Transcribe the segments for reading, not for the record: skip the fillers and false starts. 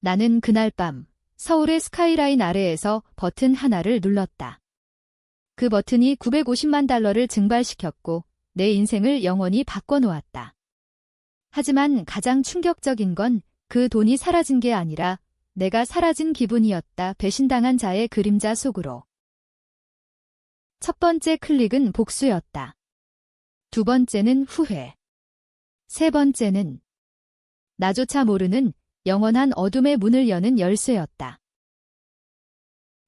나는 그날 밤 서울의 스카이라인 아래에서 버튼 하나를 눌렀다. 그 버튼이 950만 달러를 증발시켰고 내 인생을 영원히 바꿔놓았다. 하지만 가장 충격적인 건 그 돈이 사라진 게 아니라 내가 사라진 기분이었다. 배신당한 자의 그림자 속으로. 첫 번째 클릭은 복수였다. 두 번째는 후회. 세 번째는 나조차 모르는 영원한 어둠의 문을 여는 열쇠였다.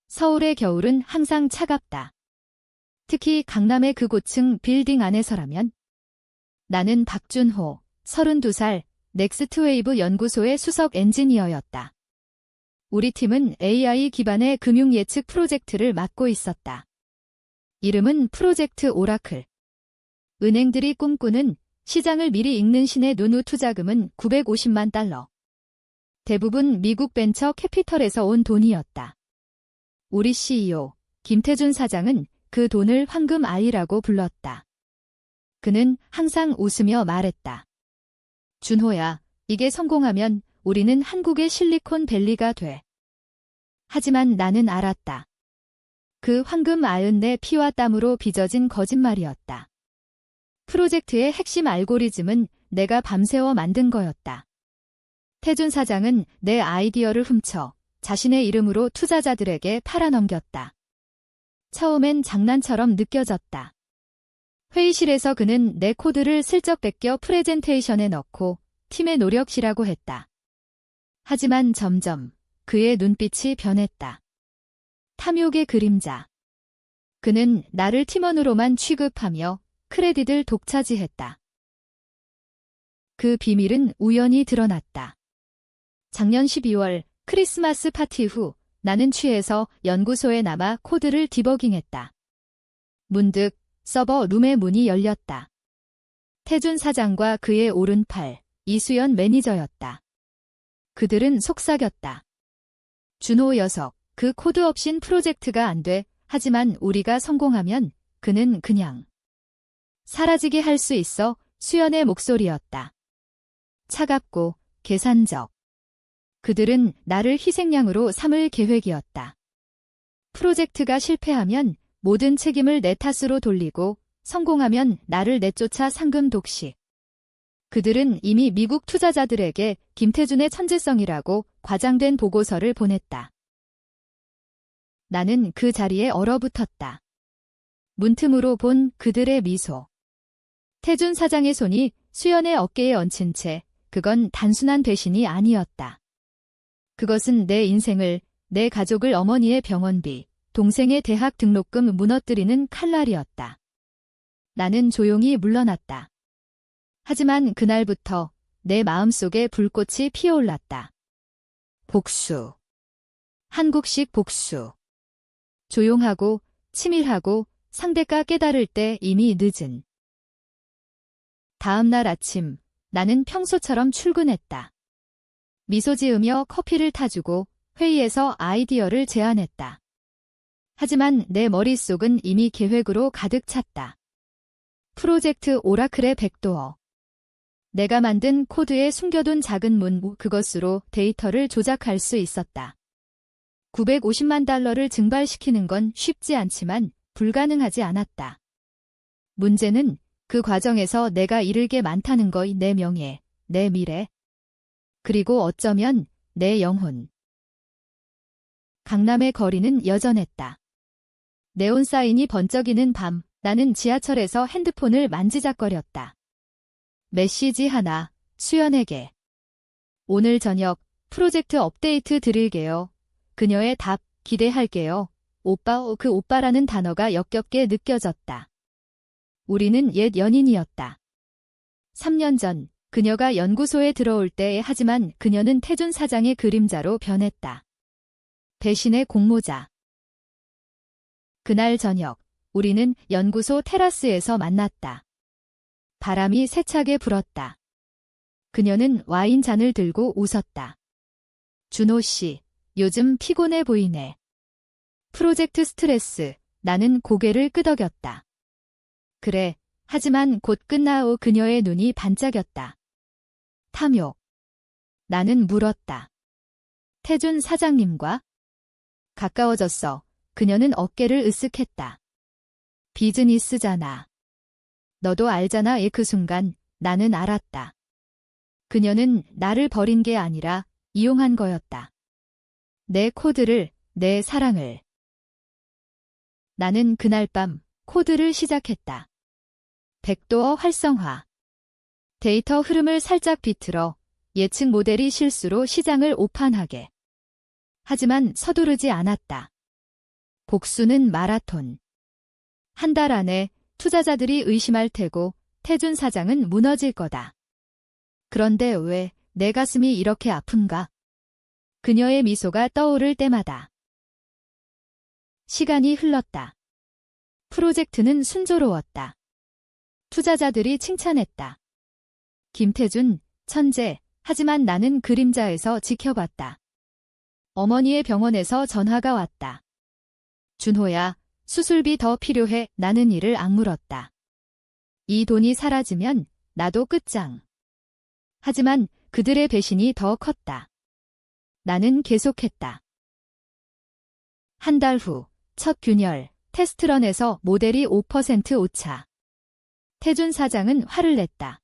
서울의 겨울은 항상 차갑다. 특히 강남의 그 고층 빌딩 안에서라면. 나는 박준호, 32살, 넥스트웨이브 연구소의 수석 엔지니어였다. 우리 팀은 AI 기반의 금융 예측 프로젝트를 맡고 있었다. 이름은 프로젝트 오라클. 은행들이 꿈꾸는 시장을 미리 읽는 신의 눈. 후 투자금은 950만 달러. 대부분 미국 벤처 캐피털에서 온 돈이었다. 우리 CEO, 김태준 사장은 그 돈을 황금 아이라고 불렀다. 그는 항상 웃으며 말했다. 준호야, 이게 성공하면 우리는 한국의 실리콘밸리가 돼. 하지만 나는 알았다. 그 황금 아은 내 피와 땀으로 빚어진 거짓말이었다. 프로젝트의 핵심 알고리즘은 내가 밤새워 만든 거였다. 태준 사장은 내 아이디어를 훔쳐 자신의 이름으로 투자자들에게 팔아넘겼다. 처음엔 장난처럼 느껴졌다. 회의실에서 그는 내 코드를 슬쩍 베껴 프레젠테이션에 넣고 팀의 노력이라고 했다. 하지만 점점 그의 눈빛이 변했다. 탐욕의 그림자. 그는 나를 팀원으로만 취급하며 크레딧을 독차지했다. 그 비밀은 우연히 드러났다. 작년 12월 크리스마스 파티 후 나는 취해서 연구소에 남아 코드를 디버깅했다. 문득 서버 룸의 문이 열렸다. 태준 사장과 그의 오른팔, 이수연 매니저였다. 그들은 속삭였다. 준호 녀석, 그 코드 없인 프로젝트가 안 돼. 하지만 우리가 성공하면 그는 그냥 사라지게 할 수 있어. 수연의 목소리였다. 차갑고 계산적. 그들은 나를 희생양으로 삼을 계획이었다. 프로젝트가 실패하면 모든 책임을 내 탓으로 돌리고 성공하면 나를 내쫓아 상금 독식. 그들은 이미 미국 투자자들에게 김태준의 천재성이라고 과장된 보고서를 보냈다. 나는 그 자리에 얼어붙었다. 문틈으로 본 그들의 미소. 태준 사장의 손이 수연의 어깨에 얹힌 채 그건 단순한 배신이 아니었다. 그것은 내 인생을, 내 가족을, 어머니의 병원비, 동생의 대학 등록금 무너뜨리는 칼날이었다. 나는 조용히 물러났다. 하지만 그날부터 내 마음속에 불꽃이 피어올랐다. 복수. 한국식 복수. 조용하고 치밀하고 상대가 깨달을 때 이미 늦은. 다음 날 아침 나는 평소처럼 출근했다. 미소 지으며 커피를 타주고 회의에서 아이디어를 제안했다. 하지만 내 머릿속은 이미 계획으로 가득 찼다. 프로젝트 오라클의 백도어. 내가 만든 코드에 숨겨둔 작은 문, 그것으로 데이터를 조작할 수 있었다. 950만 달러를 증발시키는 건 쉽지 않지만 불가능하지 않았다. 문제는 그 과정에서 내가 잃을 게 많다는 거이. 내 명예, 내 미래, 그리고 어쩌면 내 영혼. 강남의 거리는 여전했다. 네온 사인이 번쩍이는 밤, 나는 지하철에서 핸드폰을 만지작거렸다. 메시지 하나, 수연에게. 오늘 저녁 프로젝트 업데이트 드릴게요. 그녀의 답, 기대할게요. 오빠. 그 오빠라는 단어가 역겹게 느껴졌다. 우리는 옛 연인이었다. 3년 전 그녀가 연구소에 들어올 때. 하지만 그녀는 태준 사장의 그림자로 변했다. 배신의 공모자. 그날 저녁 우리는 연구소 테라스에서 만났다. 바람이 세차게 불었다. 그녀는 와인잔을 들고 웃었다. 준호 씨, 요즘 피곤해 보이네. 프로젝트 스트레스. 나는 고개를 끄덕였다. 그래. 하지만 곧 끝나오. 그녀의 눈이 반짝였다. 탐욕. 나는 물었다. 태준 사장님과 가까워졌어. 그녀는 어깨를 으쓱했다. 비즈니스잖아. 너도 알잖아. 그 순간 나는 알았다. 그녀는 나를 버린 게 아니라 이용한 거였다. 내 코드를, 내 사랑을. 나는 그날 밤 코드를 시작했다. 백도어 활성화. 데이터 흐름을 살짝 비틀어 예측 모델이 실수로 시장을 오판하게. 하지만 서두르지 않았다. 복수는 마라톤. 한 달 안에 투자자들이 의심할 테고 태준 사장은 무너질 거다. 그런데 왜 내 가슴이 이렇게 아픈가? 그녀의 미소가 떠오를 때마다. 시간이 흘렀다. 프로젝트는 순조로웠다. 투자자들이 칭찬했다. 김태준, 천재. 하지만 나는 그림자에서 지켜봤다. 어머니의 병원에서 전화가 왔다. 준호야, 수술비 더 필요해. 나는 이를 악물었다. 이 돈이 사라지면 나도 끝장. 하지만 그들의 배신이 더 컸다. 나는 계속했다. 한 달 후, 첫 균열, 테스트런에서 모델이 5% 오차. 태준 사장은 화를 냈다.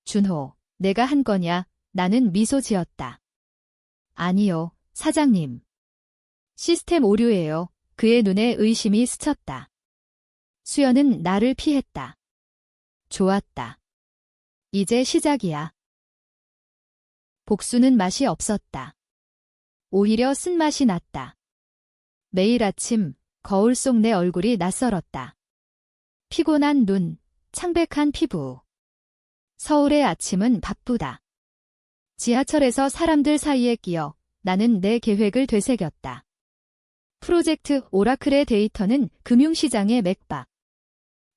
준호, 내가 한 거냐? 나는 미소 지었다. 아니요, 사장님. 시스템 오류예요. 그의 눈에 의심이 스쳤다. 수연은 나를 피했다. 좋았다. 이제 시작이야. 복수는 맛이 없었다. 오히려 쓴맛이 났다. 매일 아침 거울 속 내 얼굴이 낯설었다. 피곤한 눈, 창백한 피부. 서울의 아침은 바쁘다. 지하철에서 사람들 사이에 끼어 나는 내 계획을 되새겼다. 프로젝트 오라클의 데이터는 금융시장의 맥박.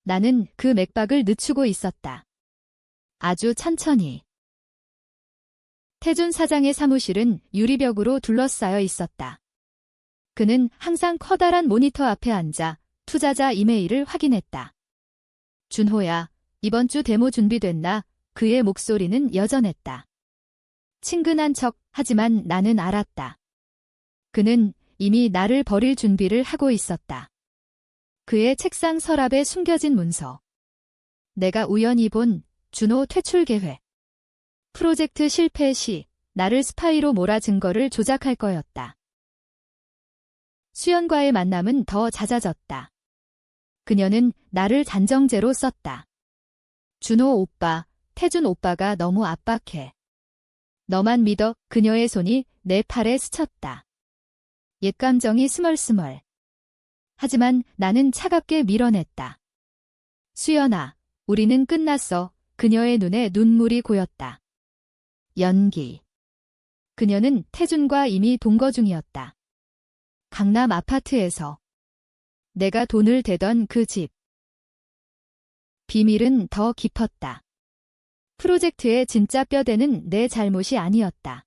나는 그 맥박을 늦추고 있었다. 아주 천천히. 태준 사장의 사무실은 유리벽으로 둘러싸여 있었다. 그는 항상 커다란 모니터 앞에 앉아 투자자 이메일을 확인했다. 준호야, 이번 주 데모 준비됐나? 그의 목소리는 여전했다. 친근한 척, 하지만 나는 알았다. 그는 이미 나를 버릴 준비를 하고 있었다. 그의 책상 서랍에 숨겨진 문서. 내가 우연히 본 준호 퇴출 계획. 프로젝트 실패 시 나를 스파이로 몰아 증거를 조작할 거였다. 수연과의 만남은 더 잦아졌다. 그녀는 나를 단정제로 썼다. 준호 오빠, 태준 오빠가 너무 압박해. 너만 믿어. 그녀의 손이 내 팔에 스쳤다. 옛 감정이 스멀스멀. 하지만 나는 차갑게 밀어냈다. 수연아, 우리는 끝났어. 그녀의 눈에 눈물이 고였다. 연기. 그녀는 태준과 이미 동거 중이었다. 강남 아파트에서. 내가 돈을 대던 그 집. 비밀은 더 깊었다. 프로젝트의 진짜 뼈대는 내 잘못이 아니었다.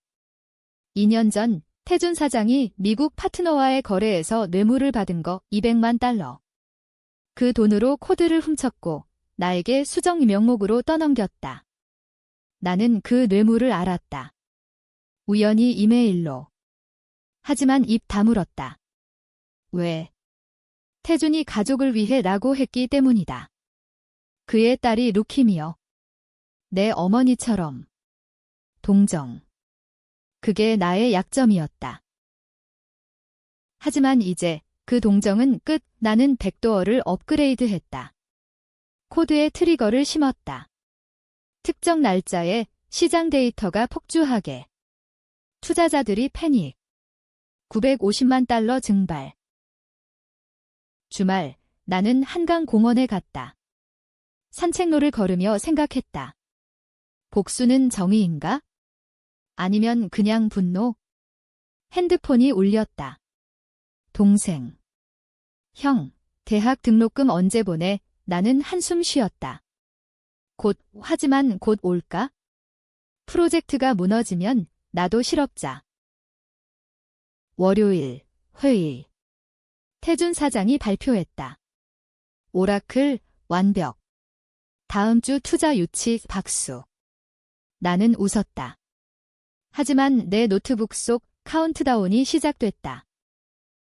2년 전 태준 사장이 미국 파트너와의 거래에서 뇌물을 받은 거 $200만. 그 돈으로 코드를 훔쳤고 나에게 수정 명목으로 떠넘겼다. 나는 그 뇌물을 알았다. 우연히 이메일로. 하지만 입 다물었다. 왜? 태준이 가족을 위해 라고 했기 때문이다. 그의 딸이 루키미어. 내 어머니처럼. 동정. 그게 나의 약점이었다. 하지만 이제 그 동정은 끝. 나는 백도어를 업그레이드했다. 코드에 트리거를 심었다. 특정 날짜에 시장 데이터가 폭주하게. 투자자들이 패닉. $950만 증발. 주말, 나는 한강 공원에 갔다. 산책로를 걸으며 생각했다. 복수는 정의인가? 아니면 그냥 분노? 핸드폰이 울렸다. 동생. 형, 대학 등록금 언제 보내? 나는 한숨 쉬었다. 하지만 곧 올까? 프로젝트가 무너지면 나도 실업자. 월요일, 회의. 태준 사장이 발표했다. 오라클, 완벽. 다음 주 투자 유치, 박수. 나는 웃었다. 하지만 내 노트북 속 카운트다운이 시작됐다.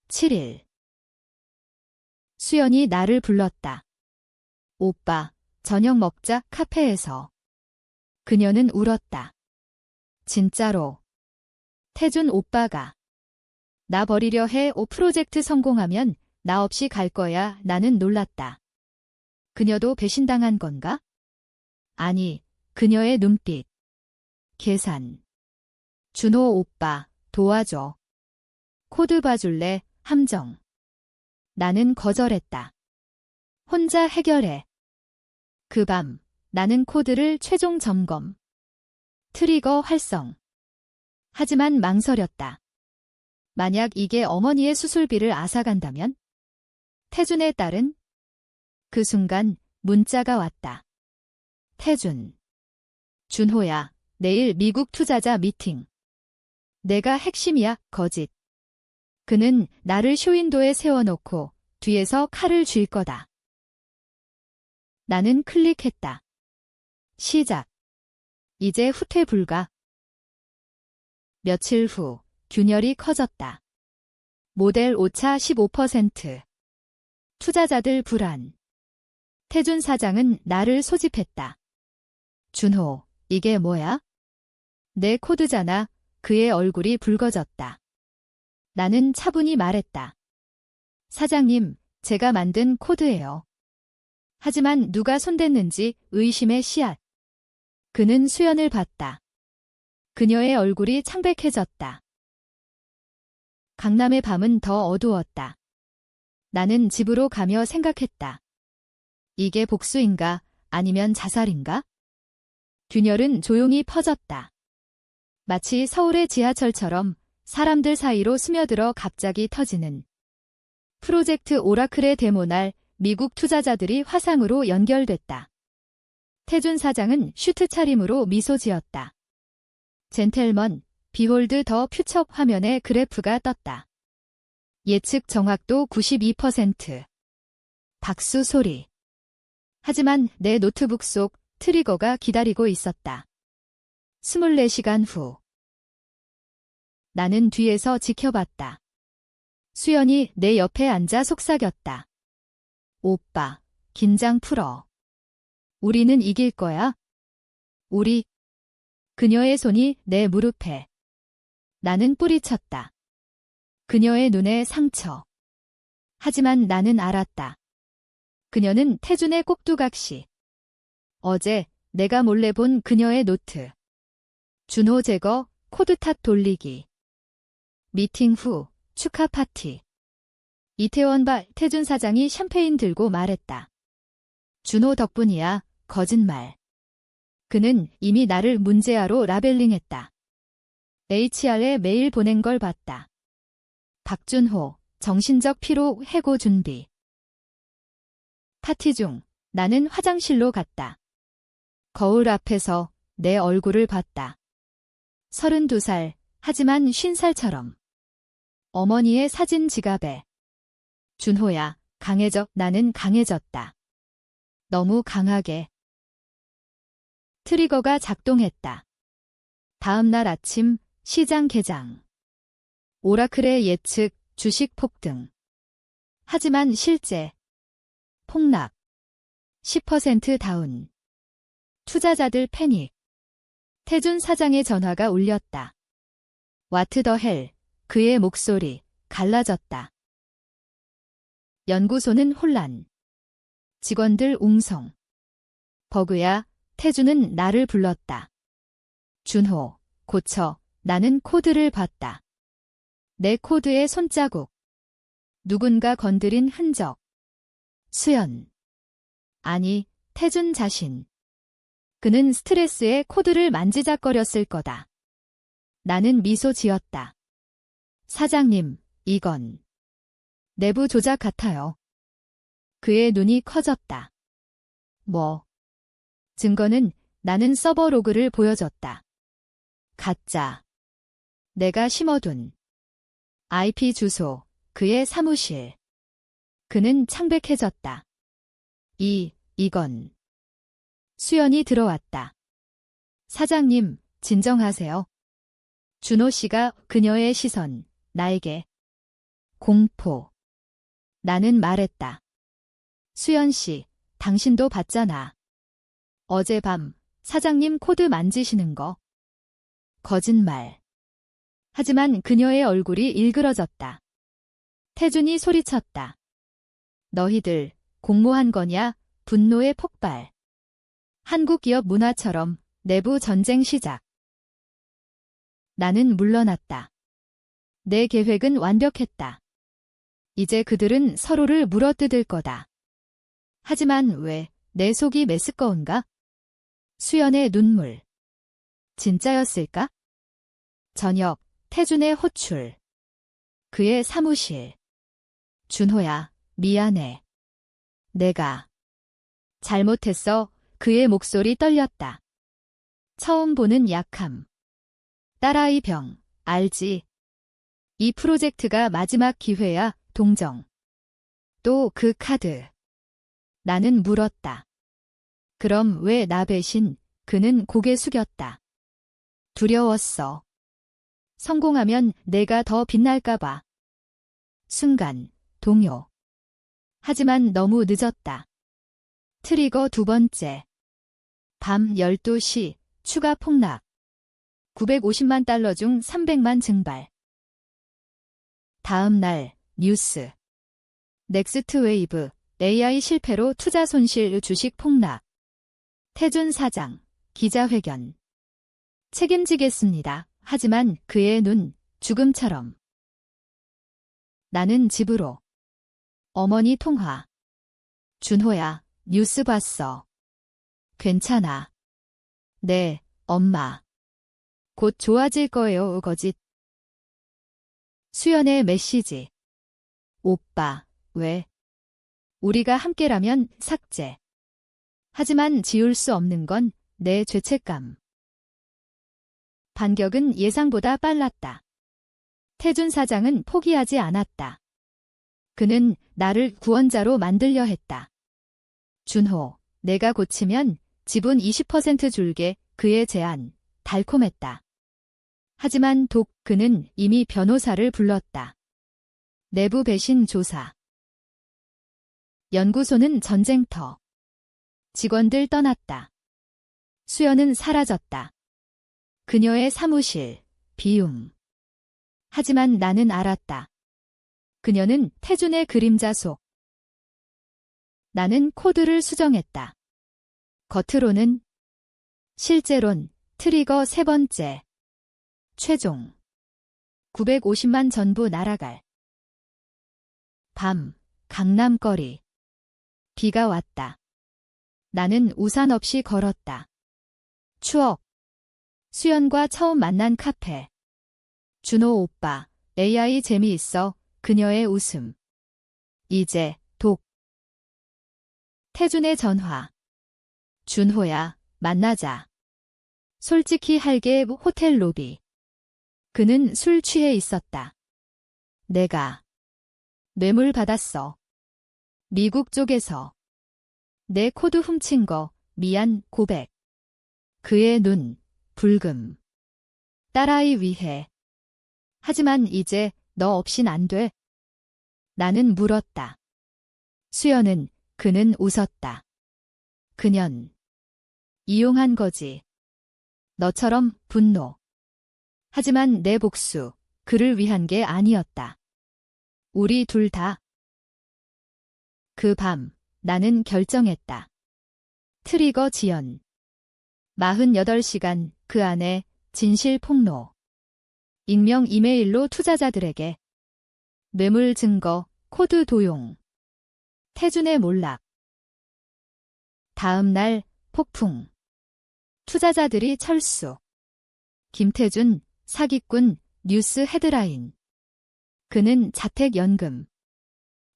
7일. 수연이 나를 불렀다. 오빠, 저녁 먹자, 카페에서. 그녀는 울었다. 진짜로. 태준 오빠가 나 버리려 해. 프로젝트 성공하면 나 없이 갈 거야. 나는 놀랐다. 그녀도 배신당한 건가? 아니, 그녀의 눈빛. 계산. 준호 오빠, 도와줘. 코드 봐줄래? 함정. 나는 거절했다. 혼자 해결해. 그 밤, 나는 코드를 최종 점검. 트리거 활성. 하지만 망설였다. 만약 이게 어머니의 수술비를 앗아간다면? 태준의 딸은? 그 순간 문자가 왔다. 태준. 준호야, 내일 미국 투자자 미팅. 내가 핵심이야, 거짓. 그는 나를 쇼윈도에 세워놓고 뒤에서 칼을 쥘 거다. 나는 클릭했다. 시작. 이제 후퇴 불가. 며칠 후, 균열이 커졌다. 모델 오차 15%. 투자자들 불안. 태준 사장은 나를 소집했다. 준호, 이게 뭐야? 내 코드잖아. 그의 얼굴이 붉어졌다. 나는 차분히 말했다. 사장님, 제가 만든 코드예요. 하지만 누가 손댔는지 의심의 씨앗. 그는 수연을 봤다. 그녀의 얼굴이 창백해졌다. 강남의 밤은 더 어두웠다. 나는 집으로 가며 생각했다. 이게 복수인가, 아니면 자살인가? 균열은 조용히 퍼졌다. 마치 서울의 지하철처럼 사람들 사이로 스며들어 갑자기 터지는. 프로젝트 오라클의 데모날 미국 투자자들이 화상으로 연결됐다. 태준 사장은 슈트 차림으로 미소 지었다. 젠틀먼, 비홀드 더 퓨처 화면에 그래프가 떴다. 예측 정확도 92%. 박수 소리. 하지만 내 노트북 속 트리거가 기다리고 있었다. 24시간 후. 나는 뒤에서 지켜봤다. 수연이 내 옆에 앉아 속삭였다. 오빠, 긴장 풀어. 우리는 이길 거야. 우리. 그녀의 손이 내 무릎에. 나는 뿌리쳤다. 그녀의 눈에 상처. 하지만 나는 알았다. 그녀는 태준의 꼭두각시. 어제 내가 몰래 본 그녀의 노트. 준호 제거, 코드 탓 돌리기. 미팅 후 축하 파티. 이태원 바 태준 사장이 샴페인 들고 말했다. 준호 덕분이야. 거짓말. 그는 이미 나를 문제아로 라벨링했다. HR에 메일 보낸 걸 봤다. 박준호, 정신적 피로 해고 준비. 파티 중 나는 화장실로 갔다. 거울 앞에서 내 얼굴을 봤다. 32살, 하지만 50살처럼. 어머니의 사진 지갑에. 준호야, 강해져. 나는 강해졌다. 너무 강하게. 트리거가 작동했다. 다음 날 아침, 시장 개장. 오라클의 예측, 주식 폭등. 하지만 실제. 폭락. 10% 다운. 투자자들 패닉. 태준 사장의 전화가 울렸다. 와트 더 헬. 그의 목소리, 갈라졌다. 연구소는 혼란. 직원들 웅성. 버그야. 태준은 나를 불렀다. 준호, 고쳐. 나는 코드를 봤다. 내 코드의 손자국. 누군가 건드린 흔적. 수연. 아니, 태준 자신. 그는 스트레스에 코드를 만지작거렸을 거다. 나는 미소 지었다. 사장님, 이건 내부 조작 같아요. 그의 눈이 커졌다. 뭐? 증거는 나는 서버 로그를 보여줬다. 가짜. 내가 심어둔 IP 주소, 그의 사무실. 그는 창백해졌다. 이건. 수연이 들어왔다. 사장님, 진정하세요. 준호 씨가 그녀의 시선, 나에게. 공포. 나는 말했다. 수연 씨, 당신도 봤잖아. 어젯밤 사장님 코드 만지시는 거. 거짓말. 하지만 그녀의 얼굴이 일그러졌다. 태준이 소리쳤다. 너희들 공모한 거냐? 분노의 폭발. 한국 기업 문화처럼 내부 전쟁 시작. 나는 물러났다. 내 계획은 완벽했다. 이제 그들은 서로를 물어뜯을 거다. 하지만 왜 내 속이 메스꺼운가? 수연의 눈물. 진짜였을까? 저녁, 태준의 호출. 그의 사무실. 준호야, 미안해. 내가 잘못했어. 그의 목소리 떨렸다. 처음 보는 약함. 딸아이 병, 알지? 이 프로젝트가 마지막 기회야, 동정. 또 그 카드. 나는 물었다. 그럼 왜 나 배신? 그는 고개 숙였다. 두려웠어. 성공하면 내가 더 빛날까봐. 순간, 동요. 하지만 너무 늦었다. 트리거 두 번째. 밤 12시, 추가 폭락. 950만 달러 중 300만 증발. 다음 날, 뉴스. 넥스트 웨이브, AI 실패로 투자 손실 주식 폭락. 태준 사장, 기자회견. 책임지겠습니다. 하지만 그의 눈, 죽음처럼. 나는 집으로. 어머니 통화. 준호야, 뉴스 봤어. 괜찮아. 네, 엄마. 곧 좋아질 거예요, 거짓. 수연의 메시지. 오빠, 왜? 우리가 함께라면 삭제. 하지만 지울 수 없는 건 내 죄책감. 반격은 예상보다 빨랐다. 태준 사장은 포기하지 않았다. 그는 나를 구원자로 만들려 했다. 준호, 내가 고치면 지분 20% 줄게. 그의 제안, 달콤했다. 하지만 그는 이미 변호사를 불렀다. 내부 배신 조사. 연구소는 전쟁터. 직원들 떠났다. 수연은 사라졌다. 그녀의 사무실, 비움. 하지만 나는 알았다. 그녀는 태준의 그림자 속. 나는 코드를 수정했다. 겉으로는, 실제론, 트리거 세 번째. 최종. 950만 전부 날아갈. 밤, 강남거리. 비가 왔다. 나는 우산 없이 걸었다. 추억. 수연과 처음 만난 카페. 준호 오빠, AI 재미있어. 그녀의 웃음. 이제, 태준의 전화. 준호야, 만나자. 솔직히 할게. 호텔 로비. 그는 술 취해 있었다. 내가 뇌물 받았어. 미국 쪽에서. 내 코드 훔친 거, 미안. 고백. 그의 눈, 붉음. 딸아이 위해. 하지만 이제 너 없인 안 돼. 나는 물었다. 수연은, 그는 웃었다. 그년. 이용한 거지. 너처럼 분노. 하지만 내 복수, 그를 위한 게 아니었다. 우리 둘 다. 그 밤, 나는 결정했다. 트리거 지연. 48시간, 그 안에 진실 폭로. 익명 이메일로 투자자들에게. 뇌물 증거, 코드 도용. 태준의 몰락. 다음 날, 폭풍. 투자자들이 철수. 김태준, 사기꾼, 뉴스 헤드라인. 그는 자택연금.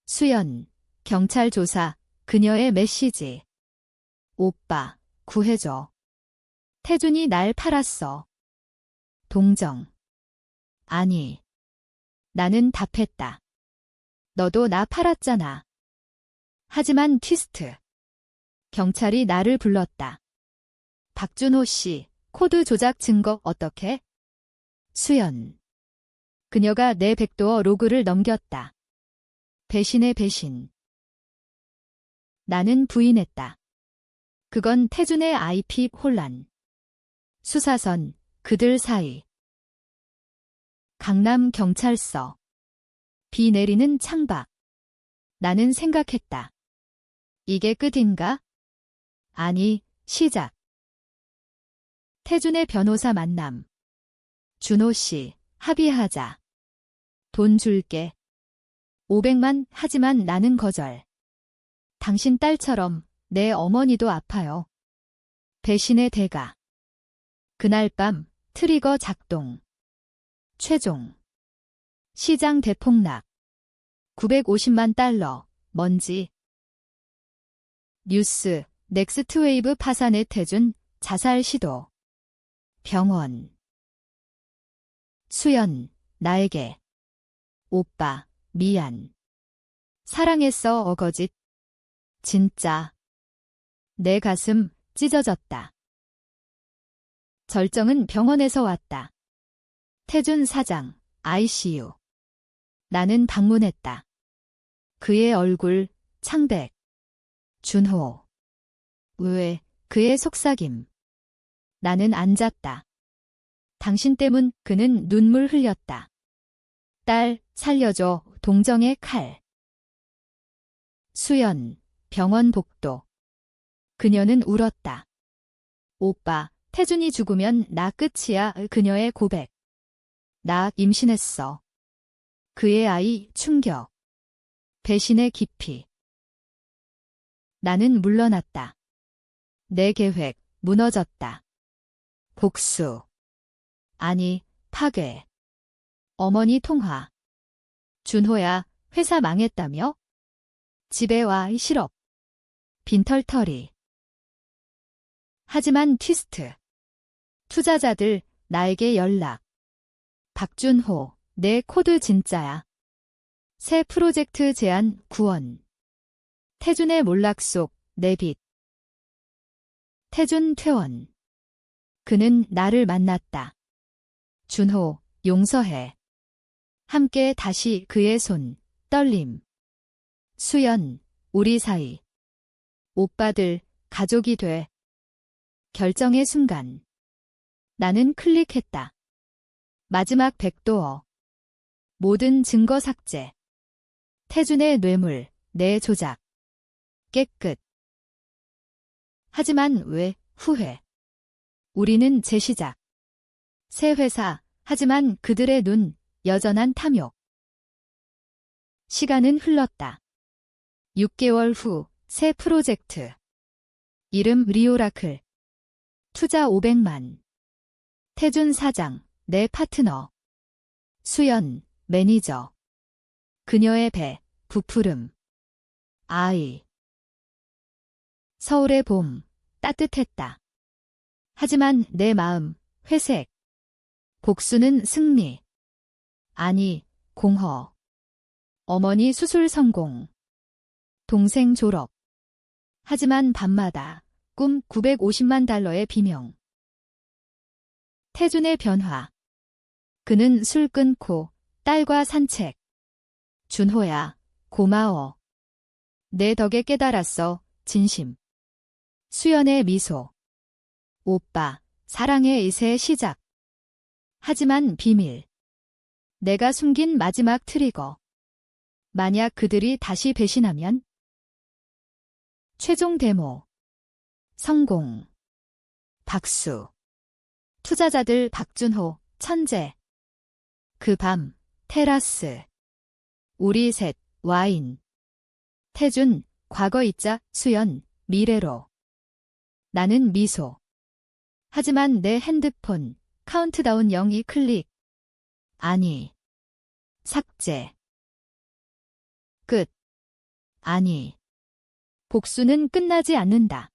수연, 경찰 조사, 그녀의 메시지. 오빠, 구해줘. 태준이 날 팔았어. 동정. 아니. 나는 답했다. 너도 나 팔았잖아. 하지만 트위스트. 경찰이 나를 불렀다. 박준호 씨, 코드 조작 증거 어떻게? 수연. 그녀가 내 백도어 로그를 넘겼다. 배신의 배신. 나는 부인했다. 그건 태준의 IP 혼란. 수사선, 그들 사이. 강남경찰서. 비 내리는 창밖. 나는 생각했다. 이게 끝인가? 아니, 시작. 태준의 변호사 만남. 준호 씨, 합의하자. 돈 줄게. 500만 하지만 나는 거절. 당신 딸처럼 내 어머니도 아파요. 배신의 대가. 그날 밤 트리거 작동. 최종. 시장 대폭락. 950만 달러. 먼지. 뉴스. 넥스트웨이브 파산의 태준. 자살 시도. 병원. 수연. 나에게. 오빠. 미안. 사랑했어 어거짓. 진짜. 내 가슴 찢어졌다. 절정은 병원에서 왔다. 태준 사장, ICU. 나는 방문했다. 그의 얼굴, 창백. 준호. 왜, 그의 속삭임. 나는 앉았다. 당신 때문 그는 눈물 흘렸다. 딸, 살려줘, 동정의 칼. 수연, 병원 복도. 그녀는 울었다. 오빠, 태준이 죽으면 나 끝이야. 그녀의 고백. 나 임신했어. 그의 아이 충격. 배신의 깊이. 나는 물러났다. 내 계획 무너졌다. 복수. 아니, 파괴. 어머니 통화. 준호야, 회사 망했다며? 집에 와 실업. 빈털터리. 하지만 트위스트. 투자자들 나에게 연락. 박준호, 내 코드 진짜야. 새 프로젝트 제안 구원. 태준의 몰락 속 내 빛. 태준 퇴원. 그는 나를 만났다. 준호, 용서해. 함께 다시 그의 손, 떨림. 수연, 우리 사이. 오빠들, 가족이 돼. 결정의 순간. 나는 클릭했다. 마지막 백도어. 모든 증거 삭제. 태준의 뇌물, 내 조작. 깨끗. 하지만 왜, 후회. 우리는 재시작. 새 회사, 하지만 그들의 눈, 여전한 탐욕. 시간은 흘렀다. 6개월 후, 새 프로젝트. 이름 리오라클. 투자 500만. 태준 사장, 내 파트너. 수연, 매니저. 그녀의 배, 부푸름. 아이. 서울의 봄, 따뜻했다. 하지만 내 마음, 회색. 복수는 승리. 아니, 공허. 어머니 수술 성공. 동생 졸업. 하지만 밤마다 꿈 950만 달러의 비명. 태준의 변화. 그는 술 끊고 딸과 산책. 준호야, 고마워. 내 덕에 깨달았어, 진심. 수연의 미소. 오빠, 사랑의 새 시작. 하지만 비밀. 내가 숨긴 마지막 트리거. 만약 그들이 다시 배신하면? 최종 데모. 성공. 박수. 투자자들 박준호, 천재. 그 밤, 테라스. 우리 셋, 와인. 태준, 과거 잊자, 수연, 미래로. 나는 미소. 하지만 내 핸드폰, 카운트다운 02 클릭. 아니. 삭제. 끝. 아니. 복수는 끝나지 않는다.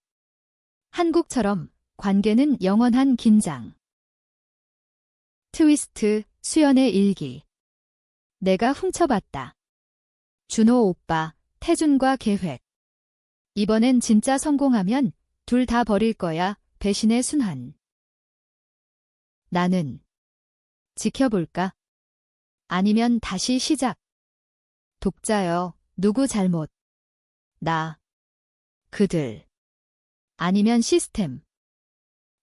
한국처럼 관계는 영원한 긴장. 트위스트, 수연의 일기. 내가 훔쳐봤다. 준호 오빠, 태준과 계획. 이번엔 진짜 성공하면 둘 다 버릴 거야, 배신의 순환. 나는 지켜볼까? 아니면 다시 시작. 독자여, 누구 잘못? 나. 그들. 아니면 시스템.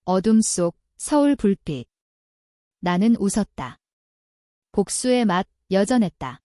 어둠 속 서울 불빛. 나는 웃었다. 복수의 맛 여전했다.